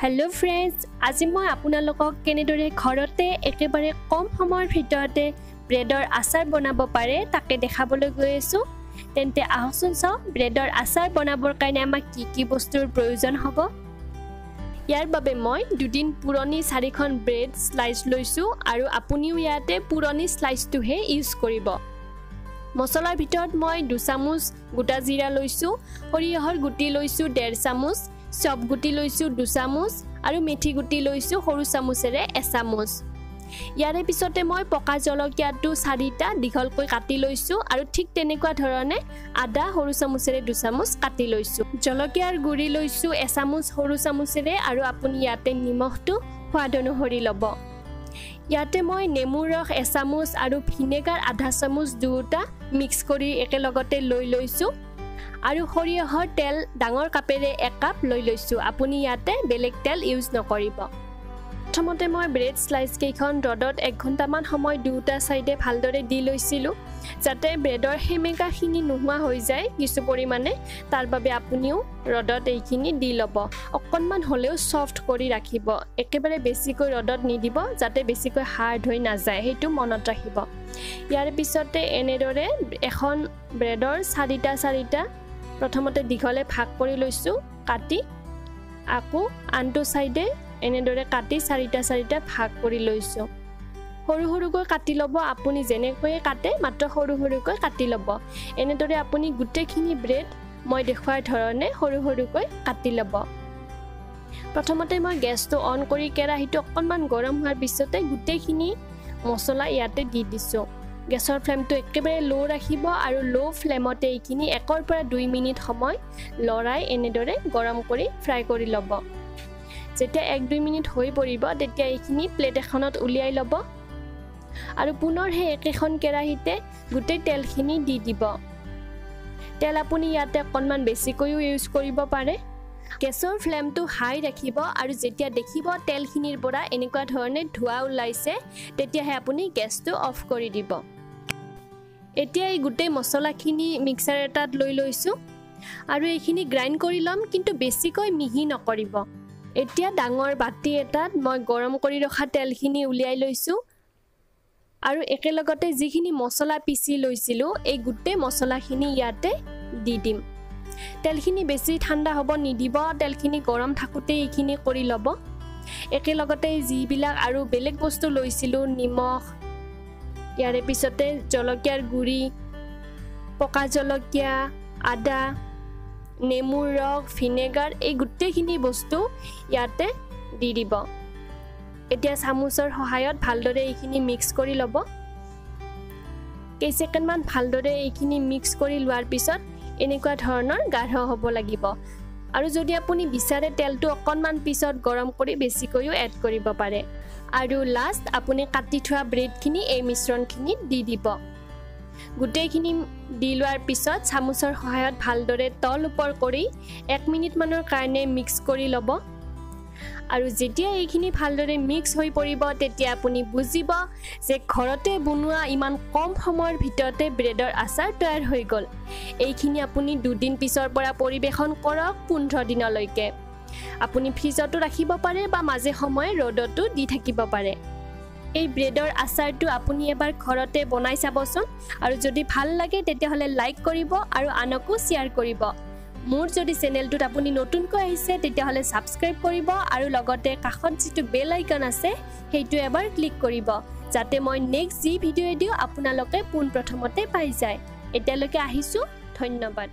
Hello friends, আজি মই আপোনালোকক কেনেদৰে ঘৰতে একেবাৰে কম সময়ৰ ভিতৰতে ব্ৰেডৰ আচাৰ বনাব পাৰে তাকে দেখাবলৈ গৈ আছো। তেন্তে আহকচোন চাও ব্ৰেডৰ আচাৰ বনাবৰ কাৰণে আমাক কি বস্তুৰ প্ৰয়োজন হ'ব। ইয়াৰ বাবে মই দুদিন পুৰণি 4খন ব্ৰেড স্লাইস লৈছো আৰু আপুনিও ইয়াতে পুৰণি স্লাইসটোহে ইউজ কৰিব। মছলাৰ ভিতৰত মই 2 চামুচ গোটা জিৰা লৈছো, সৰিয়হৰ গুটি লৈছো 1.5 চামুচ, চব গুটি লৈছো 2 চামুচ আৰু মেথি গুটি লৈছো সৰু চামুচেৰে 1 চামুচ। ইয়াৰে পিছতে মই পকা জলকীয়াটো 4টা দীঘলকৈ কাটি লৈছো আৰু ঠিক তেনেকুৱা ধৰণে আদা সৰু চামুচেৰে 2 চামুচ কাটি লৈছো। জলকীয়াৰ গুৰি লৈছো 1 চামুচ সৰু চামুচেৰে আৰু আপুনি ইয়াতে নিমখটো সোৱাদ অনুসৰি ল'ব। ইয়াতে মই নেমুৰ ৰস 1 চামুচ আৰু ভিনেগাৰ আধা চামুচ দুটা মিক্স কৰি একেলগতে লৈ লৈছো আৰু সৰিয়হৰ তেল ডাঙৰ কাপেৰে 1 কাপ লৈ লৈছো। আপুনি ইয়াতে বেলেগ তেল ইউজ নকৰিব। প্ৰথমতে মই ব্ৰেড স্লাইস কেইখন ৰদত 1 ঘণ্টামান সময় দুটা সাইডে ভালদৰে দি লৈছিলো যাতে ব্ৰেডৰ হেমেকাখিনি নোহোৱা হৈ যায় কিছু পৰিমাণে। তাৰ বাবে আপুনিও ৰদত এইখিনি দি ল'ব। অকণমান হলেও সফট কৰি ৰাখিব, একেবাৰে বেছিকৈ ৰদত নিদিব যাতে বেছিকৈ হাৰ্ড হৈ নাযায়, সেইটো মনত ৰাখিব। ইয়াৰ পিছতে এনেদৰে এখন ব্ৰেডৰ 4টা প্ৰথমতে দীঘলে ভাগ কৰি লৈছো কাটি, আকৌ আনটো সাইডে এনেদৰে কাটি 4টা ভাগ কৰি লৈছো। সৰু সৰুকৈ কাটি ল'ব, আপুনি যেনেকৈ কাটে মাত্ৰ সৰু সৰুকৈ কাটি ল'ব। এনেদৰে আপুনি গোটেইখিনি ব্ৰেড মই দেখুৱাৰ ধৰণে সৰু সৰুকৈ কাটি ল'ব। প্ৰথমতে মই গেছটো অন কৰি কেৰাহীটো অকণমান গৰম হোৱাৰ পিছতে গোটেইখিনি মছলা ইয়াতে দি দিছো। গেছৰ ফ্লেমটো একেবাৰে লো ৰাখিব আৰু লো ফ্লেমতে এইখিনি 1 পৰা 2 মিনিট সময় লৰাই এনেদৰে গৰম কৰি ফ্ৰাই কৰি ল'ব। যেতিয়া 1-2 মিনিট হৈ পৰিব তেতিয়া এইখিনি প্লেট এখনত উলিয়াই ল'ব আৰু পুনৰ সেই একেখন কেৰাহীতে গোটেই তেলখিনি দি দিব। তেল আপুনি ইয়াতে অকণমান বেছিকৈও ইউজ কৰিব পাৰে। গেছৰ ফ্লেমটো হাই ৰাখিব আৰু যেতিয়া দেখিব তেলখিনিৰ পৰা এনেকুৱা ধৰণে ধোঁৱা ওলাইছে তেতিয়াহে আপুনি গেছটো অফ কৰি দিব। এতিয়া এই গোটেই মছলাখিনি মিক্সাৰ এটাত লৈ লৈছো আৰু এইখিনি গ্ৰাইণ্ড কৰি ল'ম, কিন্তু বেছিকৈ মিহি নকৰিব। এতিয়া ডাঙৰ বাটি এটাত মই গৰম কৰি ৰখা তেলখিনি উলিয়াই লৈছো আৰু একেলগতে যিখিনি মছলা পিছি লৈছিলো এই গোটেই মছলাখিনি ইয়াতে দি দিম। তেলখিনি বেছি ঠাণ্ডা হ'ব নিদিব, তেলখিনি গৰম থাকোতে এইখিনি কৰি ল'ব। একেলগতে যিবিলাক আৰু বেলেগ বস্তু লৈছিলো, নিমখ, ইয়াৰে পিছতে জলকীয়াৰ গুৰি, পকা জলকীয়া, আদা, নেমুৰ ৰস, ভিনেগাৰ, এই গোটেইখিনি বস্তু ইয়াতে দি দিব। এতিয়া চামুচৰ সহায়ত ভালদৰে এইখিনি মিক্স কৰি ল'ব। কেইছেকেণ্ডমান ভালদৰে এইখিনি মিক্স কৰি লোৱাৰ পিছত এনেকুৱা ধৰণৰ গাঢ় হ'ব লাগিব আৰু যদি আপুনি বিচাৰে তেলটো অকণমান পিছত গৰম কৰি বেছিকৈও এড কৰিব পাৰে। আৰু লাষ্ট আপুনি কাটি থোৱা ব্ৰেডখিনি এই মিশ্ৰণখিনি দি দিব। গোটেইখিনি দি লোৱাৰ পিছত চামুচৰ সহায়ত ভালদৰে তল ওপৰ কৰি 1 মিনিট মানৰ কাৰণে মিক্স কৰি ল'ব আৰু যেতিয়া এইখিনি ভালদৰে মিক্স হৈ পৰিব তেতিয়া আপুনি বুজিব যে ঘৰতে বনোৱা ইমান কম সময়ৰ ভিতৰতে ব্ৰেডৰ আচাৰ তৈয়াৰ হৈ গ'ল। এইখিনি আপুনি 2 দিন পিছৰ পৰা পৰিবেশন কৰক 15 দিনলৈকে। আপুনি ফ্ৰিজতো ৰাখিব পাৰে বা মাজে সময়ে ৰ'দতো দি থাকিব পাৰে। এই ব্ৰেডৰ আচাৰটো আপুনি এবাৰ ঘৰতে বনাই চাবচোন আৰু যদি ভাল লাগে তেতিয়াহ'লে লাইক কৰিব আৰু আনকো শ্বেয়াৰ কৰিব। মোৰ যদি চেনেলটোত আপুনি নতুনকৈ আহিছে তেতিয়াহ'লে সাবস্ক্ৰাইব কৰিব আৰু লগতে কাষত যিটো বেল আইকন আছে সেইটো এবাৰ ক্লিক কৰিব যাতে মই নেক্সট যি ভিডিঅ' দিওঁ আপোনালোকে পোনপ্ৰথমতে পাই যায়। এতিয়ালৈকে আহিছো, ধন্যবাদ।